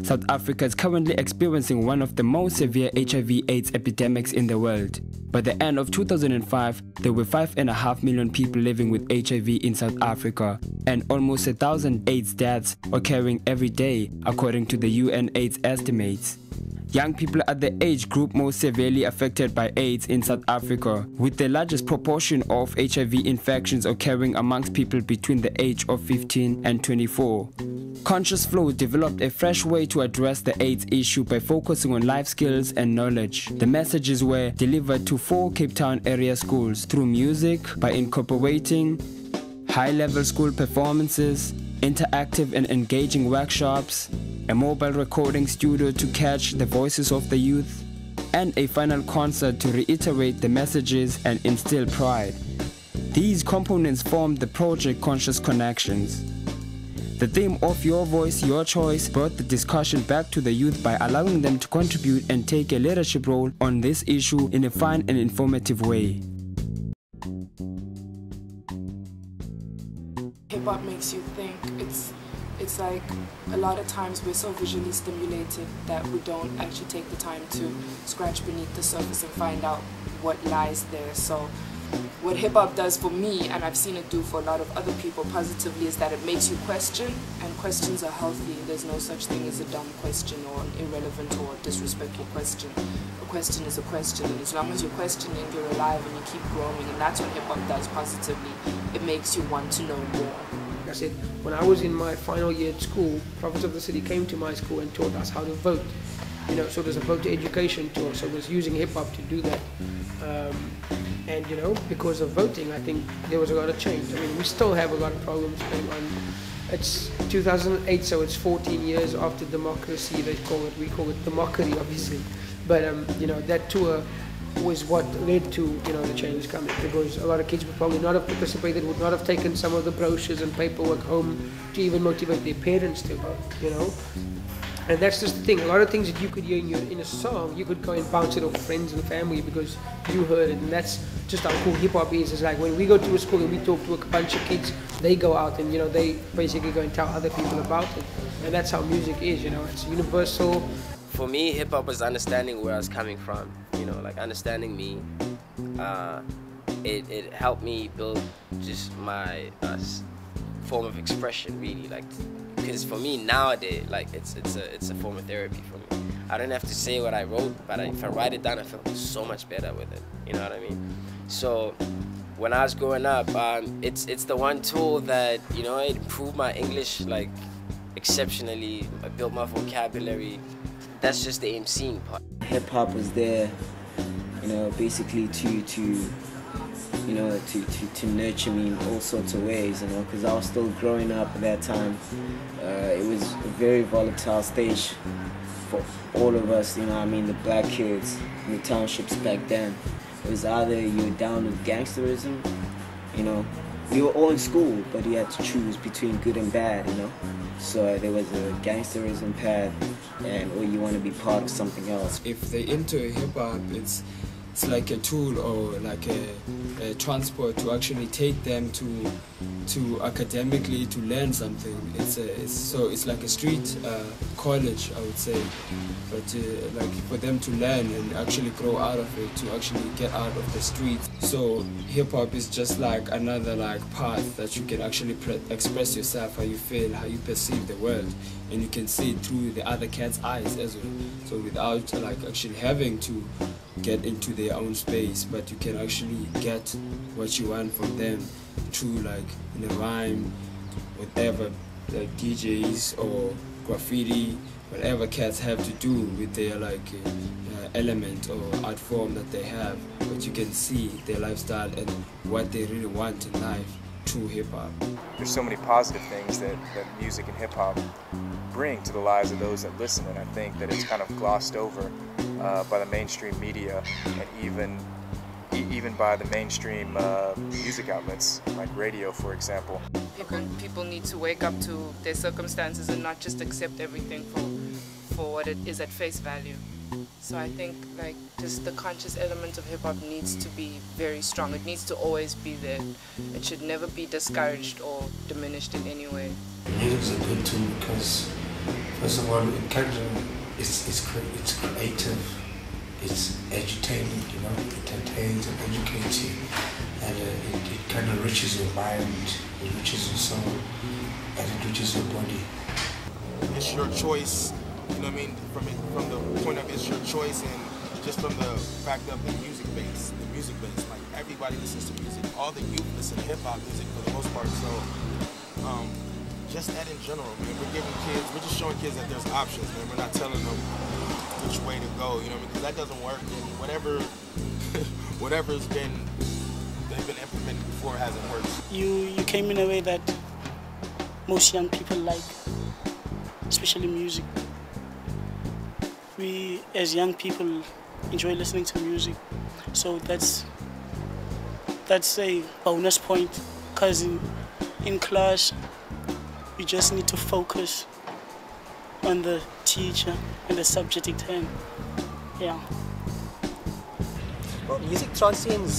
South Africa is currently experiencing one of the most severe HIV/AIDS epidemics in the world. By the end of 2005, there were 5.5 million people living with HIV in South Africa, and almost 1,000 AIDS deaths occurring every day, according to the UN AIDS estimates. Young people are the age group most severely affected by AIDS in South Africa, with the largest proportion of HIV infections occurring amongst people between the age of 15 and 24. ConsciousFlowz developed a fresh way to address the AIDS issue by focusing on life skills and knowledge. The messages were delivered to 4 Cape Town area schools through music by incorporating high-level school performances, interactive and engaging workshops, a mobile recording studio to catch the voices of the youth, and a final concert to reiterate the messages and instill pride. These components formed the project Conscious Connectionz. The theme of Your Voice, Your Choice brought the discussion back to the youth by allowing them to contribute and take a leadership role on this issue in a fun and informative way. Hip-hop makes you think. It's like a lot of times we're so visually stimulated that we don't actually take the time to scratch beneath the surface and find out what lies there. So what hip-hop does for me, and I've seen it do for a lot of other people positively, is that it makes you question, and questions are healthy. There's no such thing as a dumb question or an irrelevant or disrespectful question. A question is a question, and as long as you're questioning, you're alive and you keep growing, and that's what hip-hop does positively. It makes you want to know more. I said, when I was in my final year at school, Prophets of the City came to my school and taught us how to vote. You know, so there's a voter education tour, so there's using hip-hop to do that. And you know, because of voting, I think there was a lot of change. I mean, we still have a lot of problems going on. It's 2008, so it's 14 years after democracy, they call it. We call it democracy, obviously. But you know, that tour was what led to, you know, the change coming, because a lot of kids would probably not have participated, would not have taken some of the brochures and paperwork home to even motivate their parents to vote, you know. And that's just the thing. A lot of things that you could hear in a song, you could go and bounce it off friends and family because you heard it. And that's just how cool hip-hop is. It's like when we go to a school and we talk to a bunch of kids, they go out and, you know, they basically go and tell other people about it. And that's how music is, you know. It's universal. For me, hip-hop was understanding where I was coming from, you know, like understanding me. It helped me build just my form of expression, really, like, because for me nowadays, like, it's a form of therapy for me. I don't have to say what I wrote, but if I write it down, I feel so much better with it, you know what I mean? So when I was growing up, it's the one tool that, you know, it improved my English, like, exceptionally. I built my vocabulary. That's just the MCing part. Hip-hop was there, you know, basically to nurture me in all sorts of ways, you know, because I was still growing up at that time. It was a very volatile stage for all of us, you know, I mean, the black kids in the townships back then. It was either you were down with gangsterism, you know, we were all in school, but you had to choose between good and bad, you know. So there was a gangsterism path, or you want to be part of something else. If they're into hip-hop, it's like a tool or like a transport to actually take them to academically to learn something. It's like a street college, I would say, but like for them to learn and actually grow out of it, to actually get out of the streets. So hip hop is just like another like path that you can actually express yourself, how you feel, how you perceive the world, and you can see it through the other cat's eyes as well. So without like actually having to get into their own space, but you can actually get what you want from them through like in a rhyme, whatever, like DJs or graffiti, whatever cats have to do with their like element or art form that they have, but you can see their lifestyle and what they really want in life through hip-hop. There's so many positive things that music and hip-hop bring to the lives of those that listen, and I think that it's kind of glossed over by the mainstream media and even by the mainstream music outlets like radio, for example. People need to wake up to their circumstances and not just accept everything for what it is at face value. So I think like just the conscious element of hip hop needs to be very strong. It needs to always be there. It should never be discouraged or diminished in any way. Music's a good tool because, first of all, it kind of it's creative, it's edutainment, you know, it entertains and educates you, and it kind of enriches your mind, it enriches your soul, and it enriches your body. It's your choice, you know what I mean, from the point of it's your choice, and just from the fact of the music base, like everybody listens to music, all the youth listen to hip-hop music for the most part, so just that in general, man, we're just showing kids that there's options, man, we're not telling them which way to go, you know what I mean, because that doesn't work, and whatever's they've been implemented before hasn't worked. You came in a way that most young people like, especially music. We, as young people, enjoy listening to music, so that's a bonus point, because in class, you just need to focus on the teacher and the subject at hand. Yeah. Well, music transcends